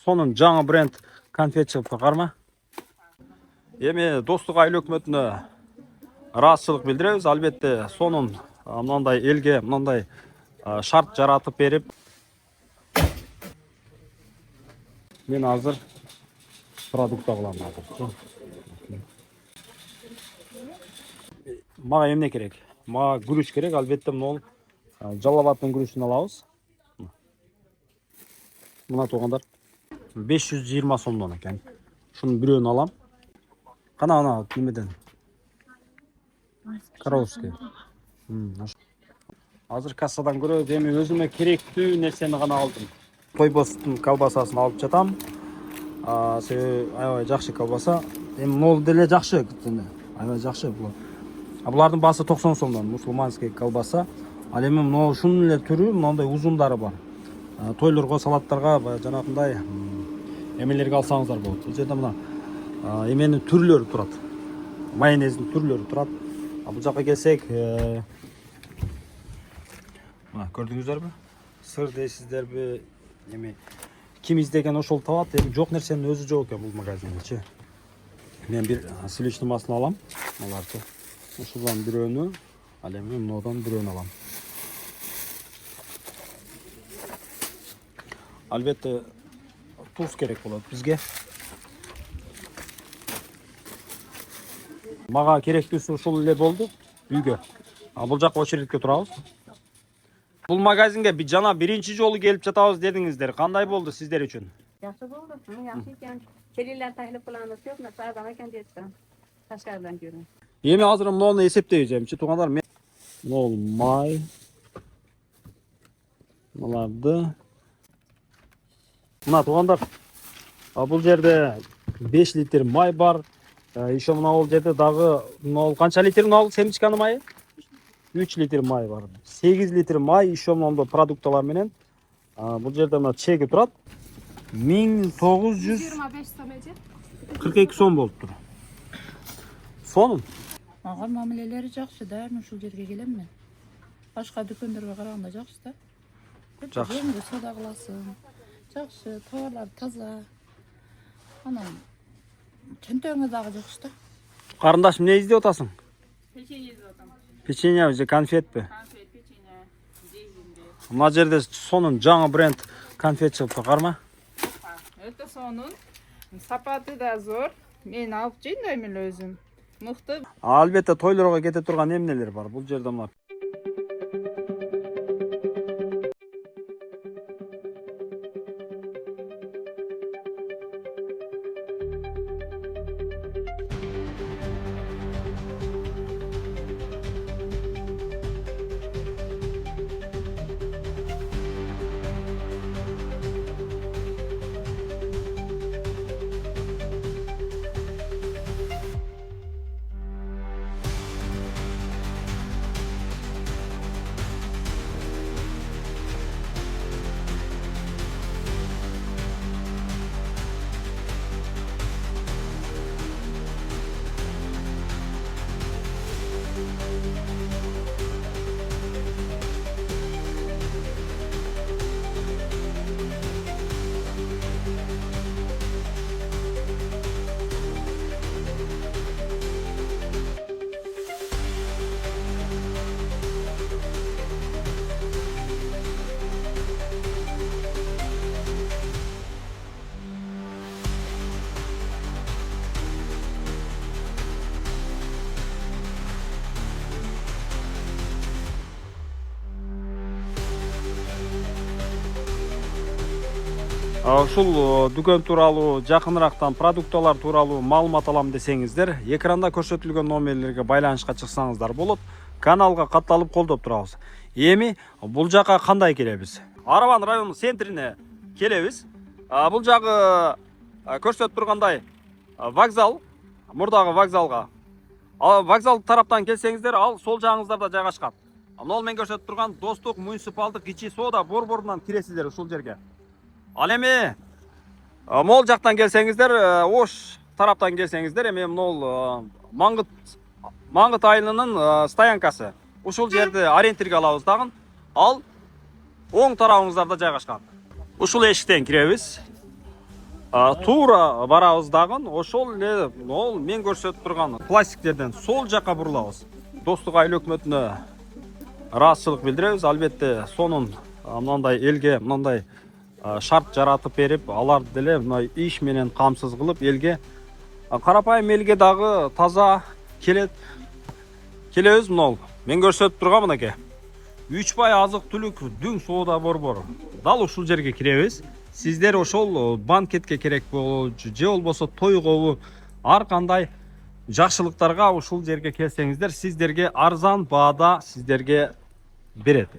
сонун жаңы бренд конфет чылпы карма. Эми достук айыл өкмөтүнө ыраазычылык билдиребиз. Албетте сонун мындай элге мындай шарт жаратып берип, мен азыр продукт кылам. Мага эмне керек? Мага күрүч керек. Албетте могул Жалал Абадтын күрүчүн алабыз. Мына туугандар 520 сомдон экен. Шунун бирөөнү алам. Кана немеден? Коровский. Азыр кассадан көрөбүз. Эми өзүмө керектүү нерсени гана алдым. Тойбостун колбасасын алып жатам. Себеби аябай жакшы колбаса. Эми могул деле жакшы, аябай жакшы бул. Булардын баасы 90 сомдон, мусулманский колбаса. Ал эми могул ушунун эле түрү, мындай узундары бар. Тойлорго, салаттарга, жанагындай эмелерге алсаңыздар болот. Бул жерде мына эменин түрлөрү турат. Майонездин түрлөрү турат. Бул жака келсек, мына көрдүңүздөрбү? Сыр дейсиздерби? Эми ким издеген ошол табат. Эми жок нерсенин өзү жок экен бул магазиндечи. Мен бир сливочный масло алам. Аларды. Ушудан бирөөнү, ал эми мындан бирөөнү алам. Албетте туз керек болот бизге. Мага керектүүсү ушул эле болду үйгө. Бул жакка очередке турабыз. Бул магазинге жана биринчи жолу келип жатабыз дедиңиздер. Кандай болду сиздер үчүн? Жакшы болду. Жакшы экен. Келелер тайлып кылабыз деп, сагадан экен десем. Ташкардан көрүн. Эми азыр муну эсептейбиз эмчи туугандар. Мол май. Буларды. Мына туугандар. Бул жерде 5 литр май бар. Еще мына ол жерде дагы канча литр мына семечканын майы? 3 литр май бар. 8 литр май еще мына продукталар менен. Бул жерде мына чеги турат. 1925 сом эже. 42 сом болуптур. Сонун. Ага мамилелери жакшы да, ушул жерге келем мен. Башка дүкөндөргө караганда жакшы да. Жакшы. Жеңил соода кыласың. Жакшы, товарлар таза. Анан чөнтөгүңө дагы жакшы да. Карындаш, эмне издеп атасың? Печенье издеп атам. Печенье же конфетпи? Конфет, печенье, жейзинде. Мына жерде сонун жаңы бренд конфет чылпы карма. Өтө сонун. Сапаты да зор. Мен алып жейм да эмне өзүм. Мыкты. Албетте тойлорго кете турган эмнелер бар. Бул жерде мына ушул дүкөн тууралуу, жакыныраактан продукталар тууралуу маалымат алам десеңиздер, экранда көрсөтүлгөн номерлерге байланышка чыксаңыздар болот. Каналга катталып колдоп турабыз. Эми бул жака кандай келебиз? Арабан районунун центрине келебиз. Бул жагы көрсөтүп тургандай вокзал, мурдагы вокзалга. Вокзал тараптан келсеңиздер, ал сол жагыңыздарда жайгашкан. Мына мен көрсөтүп турган Достук муниципалдык ичи соода борборунан киресиздер ушул жерге. Ал эми мол жактан келсеңиздер, Ош тараптан келсеңиздер, эми могул Маңгыт айылынын стоянкасы. Ушул жерди ориентирге алабыз дагы. Ал оң тарабыңыздарда жайгашкан. Ушул эшиктен киребиз. Туура барабыз дагы ошол эле ол мен көрсөтүп турган пластиктерден сол жака бурулабыз. Достук айыл өкмөтүнө ыраазычылык билдиребиз. Албетте сонун мындай элге мындай шарт жаратып берип, аларды деле мындай иш менен камсыз кылып элге карапайым элге дагы таза келебиз. Мына мен көрсөтүп турган мынакей 3 бай азык түлүк дүң соода борбор. Дал ушул жерге киребиз. Сиздер ошол банкетке керек болобу же болбосо тойгобу ар кандай жакшылыктарга ушул жерге келсеңиздер, сиздерге арзан баада сиздерге берет.